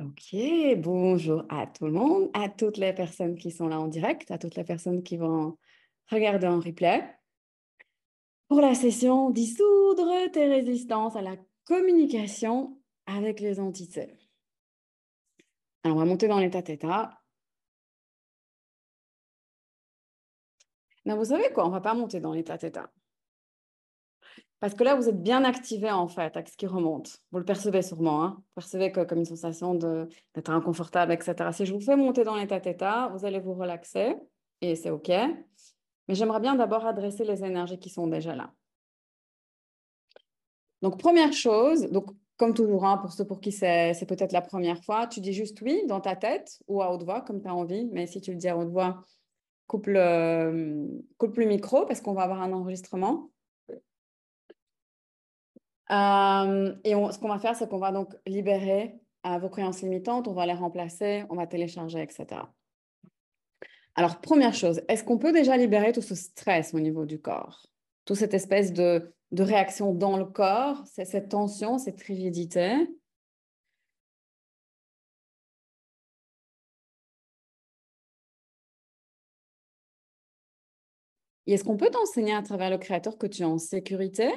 Ok, bonjour à tout le monde, à toutes les personnes qui sont là en direct, à toutes les personnes qui vont regarder en replay pour la session Dissoudre tes résistances à la communication avec les entités. Alors, on va monter dans l'état θ. Non, vous savez quoi, on ne va pas monter dans l'état θ. Parce que là, vous êtes bien activé en fait avec ce qui remonte. Vous le percevez sûrement, hein? Vous percevez comme une sensation d'être inconfortable, etc. Si je vous fais monter dans l'état θ, vous allez vous relaxer et c'est OK. Mais j'aimerais bien d'abord adresser les énergies qui sont déjà là. Donc, première chose, donc, comme toujours, hein, pour ceux pour qui c'est peut-être la première fois, tu dis juste oui dans ta tête ou à haute voix, comme tu as envie. Mais si tu le dis à haute voix, coupe le micro parce qu'on va avoir un enregistrement. Ce qu'on va faire, c'est qu'on va donc libérer vos croyances limitantes, on va les remplacer, on va télécharger, etc. Alors, première chose, est-ce qu'on peut déjà libérer tout ce stress au niveau du corps? Toute cette espèce de réaction dans le corps, cette tension, cette rigidité? Et est-ce qu'on peut t'enseigner à travers le créateur que tu es en sécurité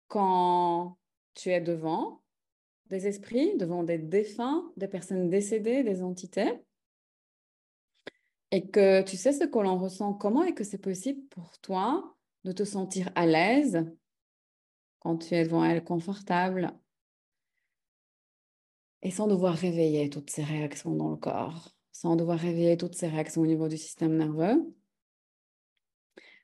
quand tu es devant des esprits, devant des défunts, des personnes décédées, des entités? Et que tu sais ce que l'on ressent comment et que c'est possible pour toi de te sentir à l'aise quand tu es devant elle, confortable, et sans devoir réveiller toutes ces réactions dans le corps, sans devoir réveiller toutes ces réactions au niveau du système nerveux,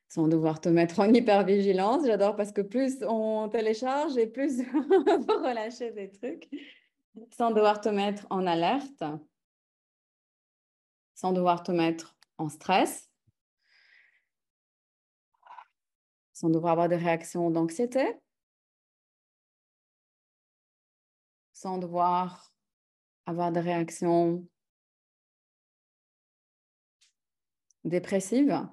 sans devoir te mettre en hypervigilance. J'adore parce que plus on télécharge et plus on va relâcher des trucs, sans devoir te mettre en alerte, sans devoir te mettre en stress, sans devoir avoir des réactions d'anxiété, sans devoir avoir des réactions dépressives,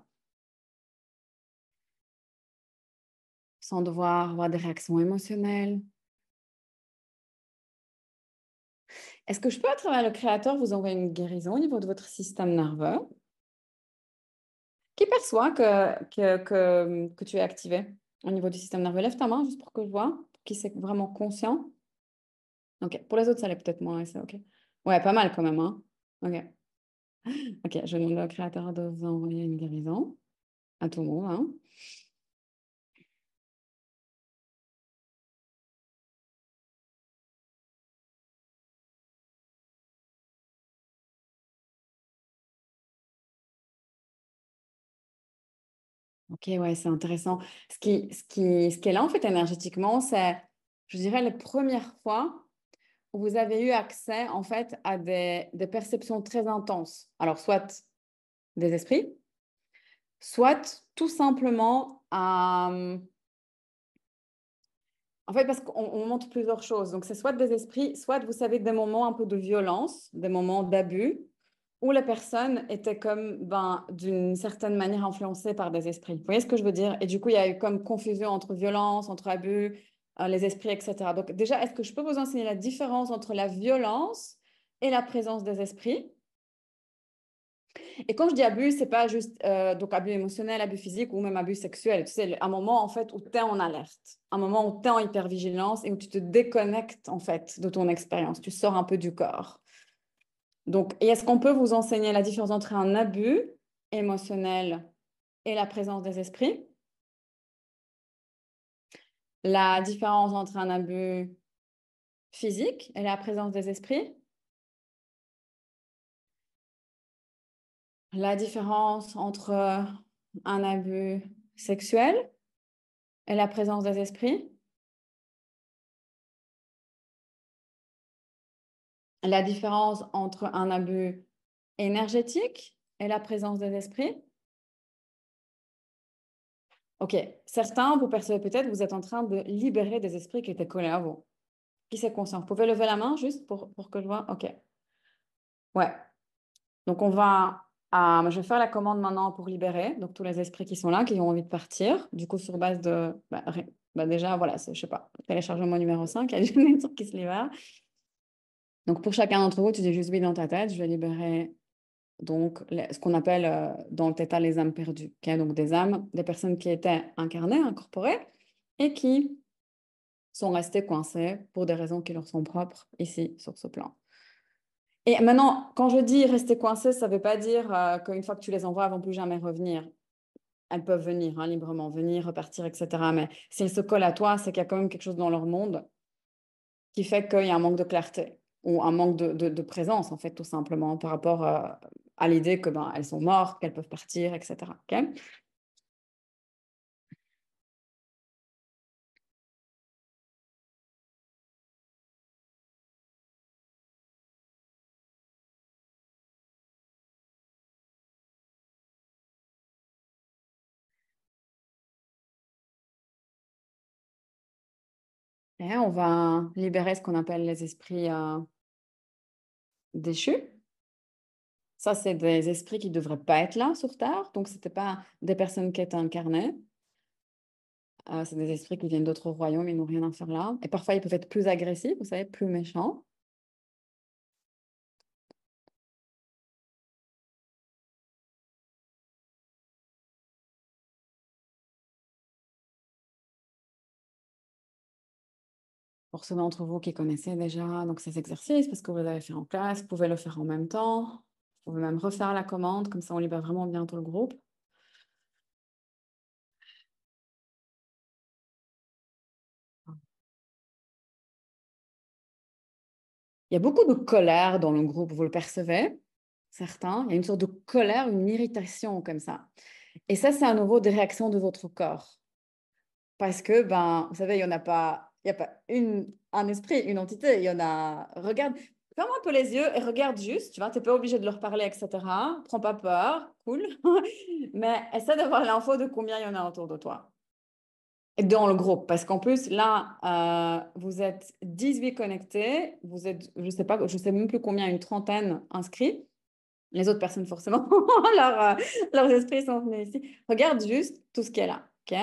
sans devoir avoir des réactions émotionnelles. Est-ce que je peux, à travers le créateur, vous envoyer une guérison au niveau de votre système nerveux qui perçoit que tu es activé au niveau du système nerveux? Lève ta main juste pour que je vois, pour qui c'est vraiment conscient. OK. Pour les autres, ça l'est peut-être moins, c'est OK. Ouais, pas mal quand même, hein? OK. OK, je demande au créateur de vous envoyer une guérison à tout le monde, hein? Ok, ouais, c'est intéressant. Ce qui est là, en fait, énergétiquement, c'est, je dirais, les premières fois où vous avez eu accès, en fait, à des perceptions très intenses. Alors, soit des esprits, soit tout simplement à... En fait, parce qu'on montre plusieurs choses. Donc, c'est soit des esprits, soit, vous savez, des moments un peu de violence, des moments d'abus, où la personne était comme, ben, d'une certaine manière influencée par des esprits. Vous voyez ce que je veux dire? Et du coup, il y a eu comme confusion entre violence, entre abus, les esprits, etc. Donc, déjà, est-ce que je peux vous enseigner la différence entre la violence et la présence des esprits? Et quand je dis abus, c'est pas juste donc abus émotionnel, abus physique ou même abus sexuel. Tu sais, un moment en fait où tu es en alerte, un moment où tu es en hypervigilance et où tu te déconnectes en fait de ton expérience. Tu sors un peu du corps. Donc, et est-ce qu'on peut vous enseigner la différence entre un abus émotionnel et la présence des esprits? La différence entre un abus physique et la présence des esprits? La différence entre un abus sexuel et la présence des esprits? La différence entre un abus énergétique et la présence des esprits? Ok, certains, vous percevez peut-être, vous êtes en train de libérer des esprits qui étaient collés à vous. Qui c'est conscient? Vous pouvez lever la main juste pour que je vois? Ok. Ouais. Donc, je vais faire la commande maintenant pour libérer. Donc, tous les esprits qui sont là, qui ont envie de partir. Du coup, sur base de... déjà, voilà, je sais pas, téléchargement numéro 5, il y a des trucs qui se libèrent. Donc, pour chacun d'entre vous, tu dis juste oui dans ta tête, je vais libérer donc ce qu'on appelle dans le theta les âmes perdues. Okay? Donc, des âmes, des personnes qui étaient incarnées, incorporées, et qui sont restées coincées pour des raisons qui leur sont propres ici, sur ce plan. Et maintenant, quand je dis rester coincées, ça ne veut pas dire qu'une fois que tu les envoies, elles ne vont plus jamais revenir. Elles peuvent venir hein, librement, venir, repartir, etc. Mais si elles se collent à toi, c'est qu'il y a quand même quelque chose dans leur monde qui fait qu'il y a un manque de clarté ou un manque de présence, en fait, tout simplement, par rapport à l'idée que elles sont mortes, qu'elles peuvent partir, etc. Okay? Et on va libérer ce qu'on appelle les esprits déchus. Ça, c'est des esprits qui ne devraient pas être là sur Terre. Donc, ce n'étaient pas des personnes qui étaient incarnées. C'est des esprits qui viennent d'autres royaumes, ils n'ont rien à faire là. Et parfois, ils peuvent être plus agressifs, vous savez, plus méchants. Pour ceux d'entre vous qui connaissaient déjà donc, ces exercices, parce que vous les avez fait en classe, vous pouvez le faire en même temps. Vous pouvez même refaire la commande, comme ça on libère vraiment bientôt le groupe. Il y a beaucoup de colère dans le groupe, vous le percevez, certains. Il y a une sorte de colère, une irritation comme ça. Et ça, c'est à nouveau des réactions de votre corps. Parce que, vous savez, il y a pas un esprit, une entité. Il y en a, regarde, ferme un peu les yeux et regarde juste, tu vois, tu n'es pas obligé de leur parler, etc. Prends pas peur, cool. Mais essaie d'avoir l'info de combien il y en a autour de toi. Et dans le groupe, parce qu'en plus, là, vous êtes 18 connectés, vous êtes, je sais pas, je sais même plus combien, une trentaine inscrits. Les autres personnes, forcément, leurs esprits sont venus ici. Regarde juste tout ce qui est là, ok?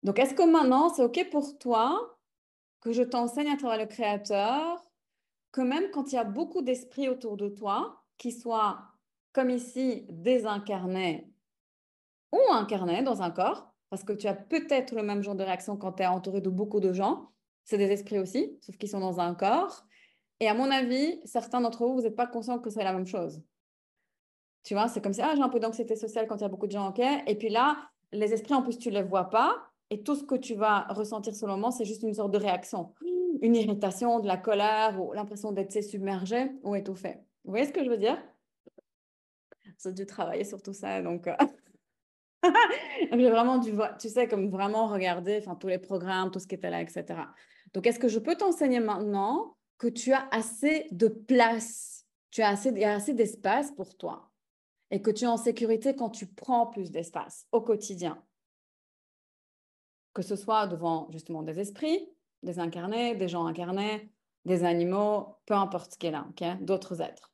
Donc, est-ce que maintenant, c'est OK pour toi que je t'enseigne à travers le Créateur que même quand il y a beaucoup d'esprits autour de toi, qui soient, comme ici, désincarnés ou incarnés dans un corps, parce que tu as peut-être le même genre de réaction quand tu es entouré de beaucoup de gens, c'est des esprits aussi, sauf qu'ils sont dans un corps. Et à mon avis, certains d'entre vous, vous n'êtes pas conscients que c'est la même chose. Tu vois, c'est comme si, j'ai un peu d'anxiété sociale quand il y a beaucoup de gens, ok. Et puis là, les esprits, en plus, tu ne les vois pas. Et tout ce que tu vas ressentir sur le moment, c'est juste une sorte de réaction. Une irritation, de la colère ou l'impression d'être submergé ou étouffé. Vous voyez ce que je veux dire? J'ai dû travailler sur tout ça. Donc, j'ai vraiment dû, tu sais, comme vraiment regarder tous les programmes, tout ce qui était là, etc. Donc, est-ce que je peux t'enseigner maintenant que tu as assez de place, il y a assez d'espace pour toi? Et que tu es en sécurité quand tu prends plus d'espace au quotidien, que ce soit devant justement des esprits, des incarnés, des gens incarnés, des animaux, peu importe ce qui est là, okay? D'autres êtres.